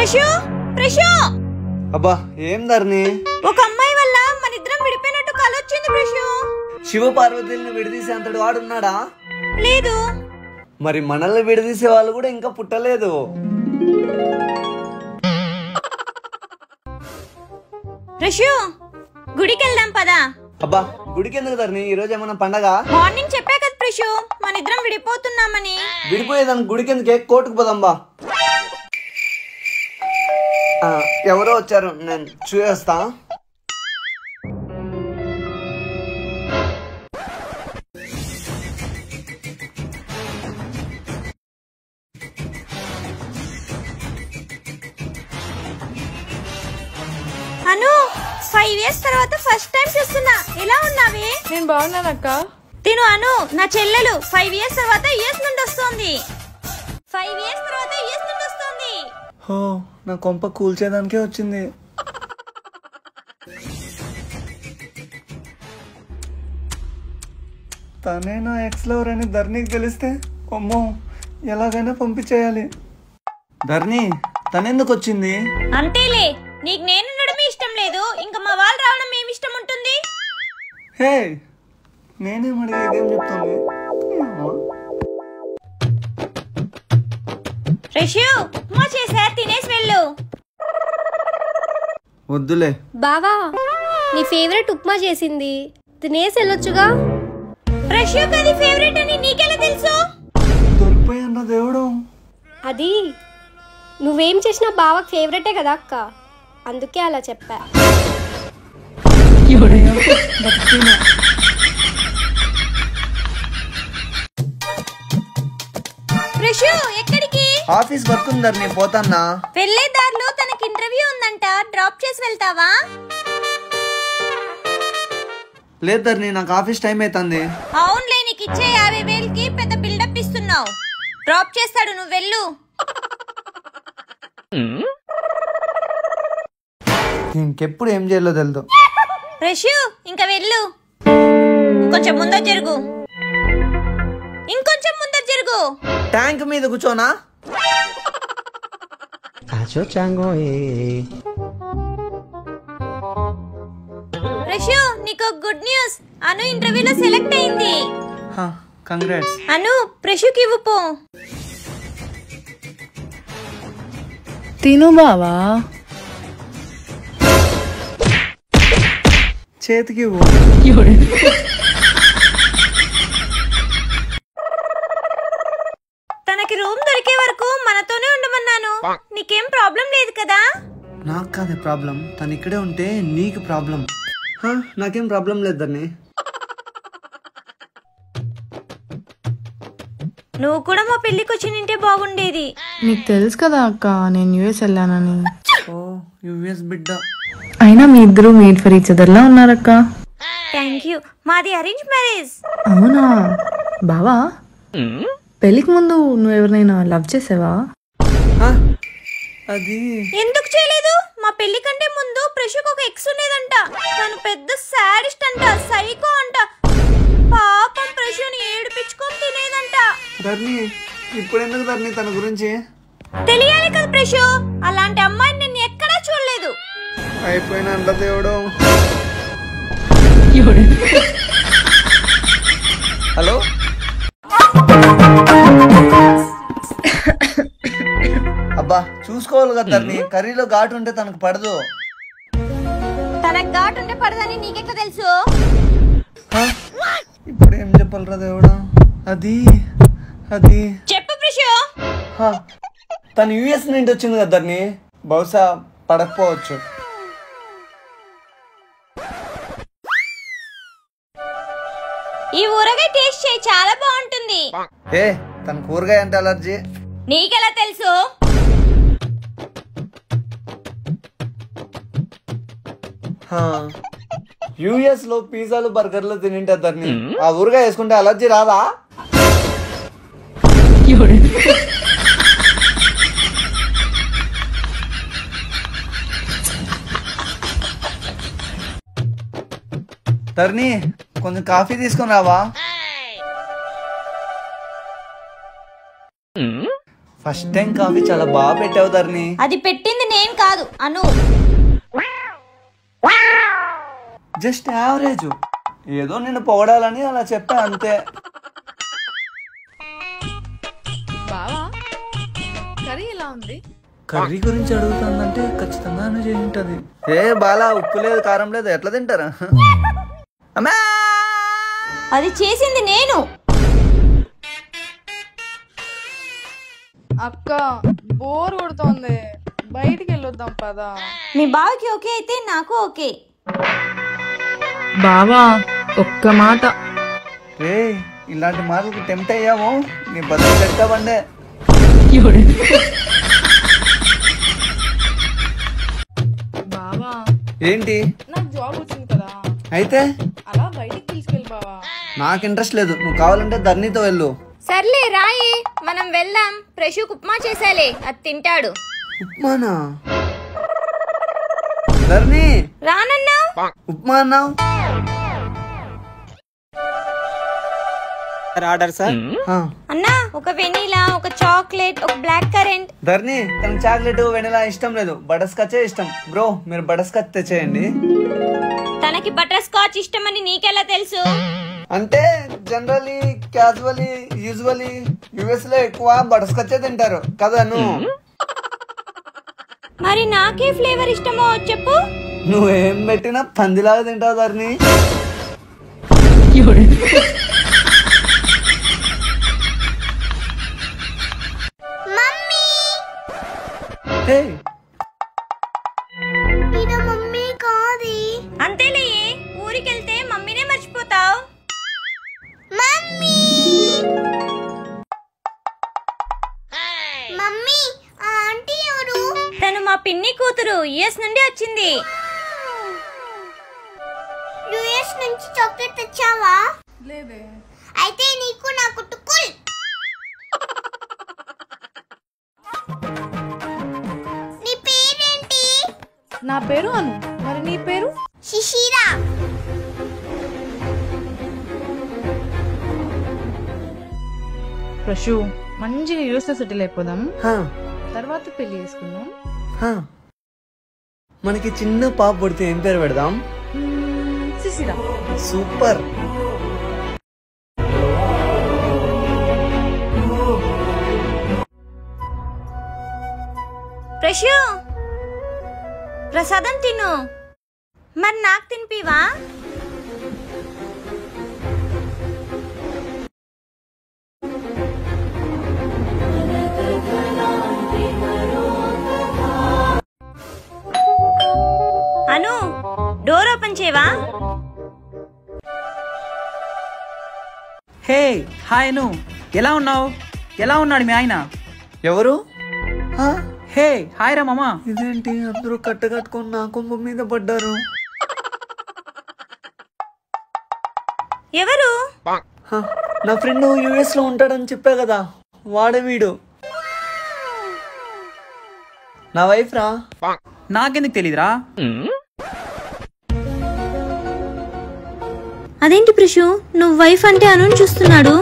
ప్రశు ప్రశు అబ్బా ఏం ధర్ని? ఒక అమ్మాయి వల్ల మన ఇద్దరం విడిపోయినట్టు కలొచ్చింది ప్రశు. శివ పార్వతుల్ని విడదీసే అంతటి వాడున్నాడా? లేదు. మరి మనల్ని విడదీసే వాళ్ళు కూడా ఇంకా పుట్టలేదు. ప్రశు గుడికి వెళ్దాం పదా. అబ్బా గుడికి ఎందుకు ధర్ని? ఈ రోజు ఏమన్నా పండగ? మార్నింగ్ చెప్పా కదా ప్రశు మన ఇద్దరం విడిపోతున్నామని. విడిపోయేదానికి గుడికి ఎందుకే? కోర్టుకు పోదాంబా. ఎవరో వచ్చారు, నేను చూసేస్తా. అను 5 years తర్వాత ఫస్ట్ టైం చూస్తున్నా. ఎలా ఉన్నావే? నేను బాగున్నానక్క. తిను అను నా చెల్లెలు 5 years తర్వాత యూఎస్ నుండి వస్తుంది. 5 years తర్వాత యూఎస్ నుండి వస్తుంది. హో నా కొంప కూల్చేదానికే వచ్చింది. తనే నా ఎక్స్ లవర్ అని ధర్నీకి తెలిస్తే అమ్మో ఎలాగైనా పంపించేయాలి. ధర్ని తనెందుకు వచ్చింది? అంతేలే, నీకు నేను ఉండడమే ఇష్టం లేదు, ఇంకా మా వాళ్ళు రావడం ఏమి ఇష్టం ఉంటుంది? హే నేనేమడిగా ఇదేం చెప్తుంది? రిషు ఉప్మా చేసా, తినేసి వెళ్ళు. వద్దులే బావా, నీ ఫేవరెట్ ఉప్మా చేసింది, తినేసి వెళ్ళొచ్చుగా. రిషు కది ఫేవరెట్ అని నీకెలా తెలుసు? దొరికిపోయా దేవుడు. అది నువ్వేం చేసినా బావకు ఫేవరెటే కదా అక్క, అందుకే అలా చెప్పా. రిషు ఎక్కడికి? ఆఫీస్ వర్క్ ఉందర్, నేను పోతాన్నా. వెళ్ళే దారిలో తనకి ఇంటర్వ్యూ ఉందంట, డ్రాప్ చేసి వెళ్తావా? లేదు ధర్ని, నాకు ఆఫీస్ టైం అవుతుంది. అవునులే, నీకు ఇచ్చే 50,000కి పెద్ద బిల్డప్ ఇస్తున్నావు. డ్రాప్ చేస్తాడు, నువ్వు వెళ్ళు. ఇంకెప్పుడు ఏం చేయాలో తెలుదు. రిషు ఇంకా వెళ్ళు. కొంచెం ముందర జరుగు, ఇంకొంచెం ముందర జరుగు. ట్యాంక్ మీద కూర్చోనా? రిషు నీకు గుడ్ న్యూస్, అను ఇంటర్వ్యూలో సెలెక్ట్ అయింది. కంగ్రాట్స్. అను ప్రశుకి ఇవ్వు పో. తిను బావా. చేతికి ఇవ్వు. తనకి రూమ్ దొరికే వరకు మనతోనే ఉండమన్నాను. నీకేం ప్రాబ్లం లేదు కదా? నాకు కాదే ప్రాబ్లం, తను ఇక్కడే ఉంటే నీకు ప్రాబ్లం. నాకేం ప్రాబ్లం లేదు ధర్ని. నువ్వు కూడా మా పెళ్లికి వచ్చి నింటే బాగుండేది. నీకు తెలుసు కదా అక్క, నేను యూఎస్ వెళ్ళానని. ఓ యుఎస్ బిడ్డ. అయినా మీ ఇద్దరు మేడ్ ఫర్ ఈచ్ అదర్ లా ఉన్నారక్క. Thank you. మాది అరేంజ్ మ్యారేజ్. అవునా బావా, పెళ్లికి ముందు నువ్వు ఎవరినైనా లవ్ చేసావా? అది ఎందుకు చేయలేదు? మా పెళ్లి కంటే ముందు ప్రశుకు ఒక ఎక్స్ ఉండేదంట. తను పెద్ద సాడిస్ట్ అంట, సైకో అంట. పాపం ప్రశుని ఏడిపించుకొని తినేదంట. ధర్ని ఇప్పుడు ఎందుకు ధర్ని తన గురించి? తెలియాలి కదా ప్రశు, అలాంటి అమ్మాయిని నేను ఎక్కడా చూడలేదు. అయిపోయినా అంట దేవుడు. హలో అబ్బా చూసుకోవాలి కదా ధర్ని, కర్రీలో ఘాటు ఉంటే తనకు పడదు. తనకు ఘాటు ఉంటే పడదని నీకెట్లా తెలుసు? ఇప్పుడు ఏం చెప్పాలరా దేవుడా? అది అది చెప్పు ప్రశు. తను యుఎస్ నుండి వచ్చింది కదా ధర్ని, బహుశా పడకపోవచ్చు. ఈ ఊరగాయ టేస్ట్ చేయి, చాలా బాగుంటుంది. తన కూరగాయ అంటే అలర్జీ. నీకెలా తెలుసు? యుఎస్ లో పిజ్జాలు బర్గర్లు తినింటే ధర్ని, ఆ ఊరగాయ వేసుకుంటే అలర్జీ రాదా? ధర్ని కొంచెం కాఫీ తీసుకొని రావా? ఫస్ట్ టైం కాఫీ చాలా బాగా పెట్టావు ధరణి. అది పెట్టింది నేను కాదు, అను. జస్ట్ యావరేజ్, ఏదో నేను పొగడాలని అలా చెప్పా అంతే. బావా కర్రీ ఎలా ఉంది? కర్రీ గురించి అడుగుతుందంటే ఖచ్చితంగా చేసి ఉంటది. ఏ బాలా, ఉప్పు లేదు కారం లేదు, ఎట్లా తింటారా? అమ్మా, అది చేసింది నేను. అక్క బోర్ కొడుతోంది, బయటికి వెళ్ళొద్దాం పదా. మీ బావకి ఓకే అయితే నాకు ఓకే. బావా ఒక్క మాట. రే ఇలాంటి మాటలకు టెంప్ట్ అయ్యాము, నీ బతుకు పెట్టబండే. బావా ఏంటి? నాకు జాబ్ వచ్చింది కదా, అయితే అలా బయటికి తీసుకెళ్ళి బావా. నాకు ఇంట్రెస్ట్ లేదు, నువ్వు కావాలంటే ధరణితో వెళ్ళు. సర్లే రాయి, మనం వెళ్దాం. ప్రశుకు ఉప్మా చేసాలే, అది తింటాడు. ఉప్మానా? ధరణి రానన్నా. ఉప్మా అన్నావు. Order sir. అన్నా, ఒక వెనీలా, ఒక చాక్లెట్, ఒక బ్లాక్ కరెంట్. ధరణి తనకు చాక్లెట్ వెనిలా ఇష్టం లేదు, బటర్ స్కాచే ఇష్టం. బ్రో మీరు బటర్ స్కాచ్ తెచ్చేయండి. తనకి బటర్ స్కాచ్ ఇష్టమని నీకెలా తెలుసు? అంటే జనరలీ క్యాజువలీ యూజువలీ యుఎస్ లో ఎక్కువ బటర్ స్కాచే తింటారు కదను. మరి నాకే ఫ్లేవర్ ఇష్టమో చెప్పు. నువ్వేం పెట్టినా పందిలాగా తింటావు ధరణి. అంతేలే, ఊరికెళ్తే మమ్మీనే మర్చిపోతావు. తను మా పిన్ని కూతురు, యుఎస్ నుండి వచ్చింది. యుఎస్ నుంచి చాక్లెట్ తెచ్చావా? లేదే. అయితే నీకు నాకు టుకుల్. నీ పేరేంటి? నా పేరు అను, మరి నీ పేరు? శిశిరా. ప్రశు, మంచిగా యూఎస్లో సెటిల్ అయిపోదాం, తర్వాత పెళ్లి చేసుకుందాం. మనకి చిన్న పాప పుడితే ఏం పేరు పెడదాం? శిశిరా. సూపర్. ప్రశు, ప్రసాదం తిను. మరి నాకు తినిపివా? అను, డోర్ ఓపెన్ చేయవా? హే హాయ్ అను, ఎలా ఉన్నావు? ఎలా ఉన్నాడు మీ ఆయన? ఎవరు? హే హాయ్ రా మామా. ఇదేంటి అందరూ కట్టుకొని నా కొంప మీద పడ్డారు? ఎవరు? నా ఫ్రెండ్ యుఎస్ లో ఉంటాడని చెప్పా కదా, వాడే వీడు. నా వైఫ్ రా. నాకెందుకు తెలీదురా? అదేంటి ప్రశు, నువ్వు వైఫ్ అంటే అను చూస్తున్నాడు?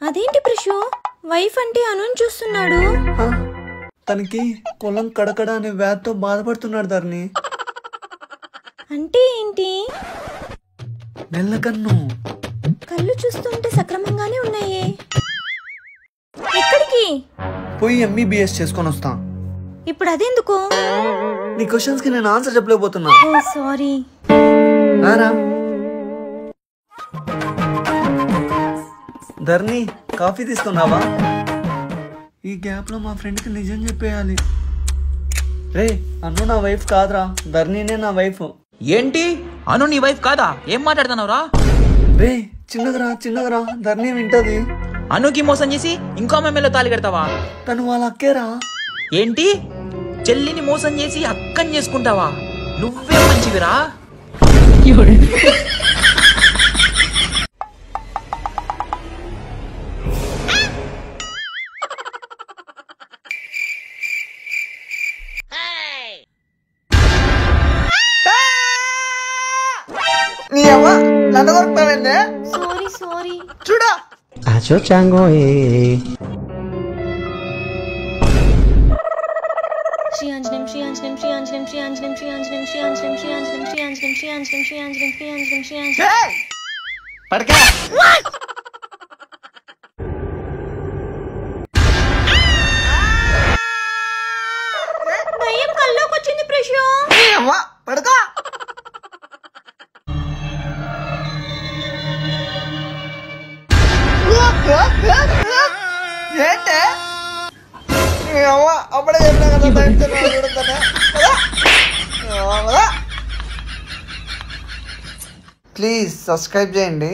అదేంటి ప్రశు, వైఫ్ అంటే అను చూస్తున్నాడు? తనకి పొలం కడకడ అనే వ్యాధితో బాధపడుతున్నాడు ధరణి. అంటే ఏంటి? మెల్లకన్ను. కళ్ళు చూస్తుంటే సక్రమంగానే ఉన్నాయే. ఎక్కడికి? పోయి MBBS చేసుకొని వస్తా. ఇప్పుడు అదెందుకు? నీ క్వశ్చన్స్ కి నేను ఆన్సర్ చెప్పలేకపోతున్నా. సారీ. రారా. ధరణి కాఫీ తీసుకున్నావా? ఈ గ్యాప్ లో మా ఫ్రెండ్ కి నిజం చెప్పేయాలి. రే అను నా వైఫ్ కాదురా, ధరణినే నా వైఫ్. ఏంటి అను నీ వైఫ్ కాదా? ఏం మాట్లాడుతున్నావురా? రే చిన్నగరా, ధరణి వింటది. అనుకి మోసం చేసి ఇంకో అమ్మాయిలో తాళి కడతావా? తను వాళ్ళ అక్కేరా. ఏంటి చెల్లిని మోసం చేసి అక్కని చేసుకుంటావా? నువ్వే మంచివిరా. నీ అమ్మ నన్ను కొడుతావేందే? సారీ. చూడా చాచో చాంగో శ్రీ ఆంజనేయం శ్రీ ఆంజనేయం శ్రీ ఆంజనేయం శ్రీ ఆంజనేయం శ్రీ ఆంజనేయం శ్రీ ఆంజనేయం శ్రీ ఆంజనేయం శ్రీ ఆంజనేయం శ్రీ ఆంజనేయం శ్రీ ఆంజనేయం శ్రీ ఆంజనేయం శ్రీ ఆంజనేయం పడకా దయ్యం కల్లోకి వచ్చింది ప్రశు. పడకా ఏంటే అప్పుడే చెప్పినా కదా ప్లీజ్ సబ్స్క్రైబ్ చేయండి.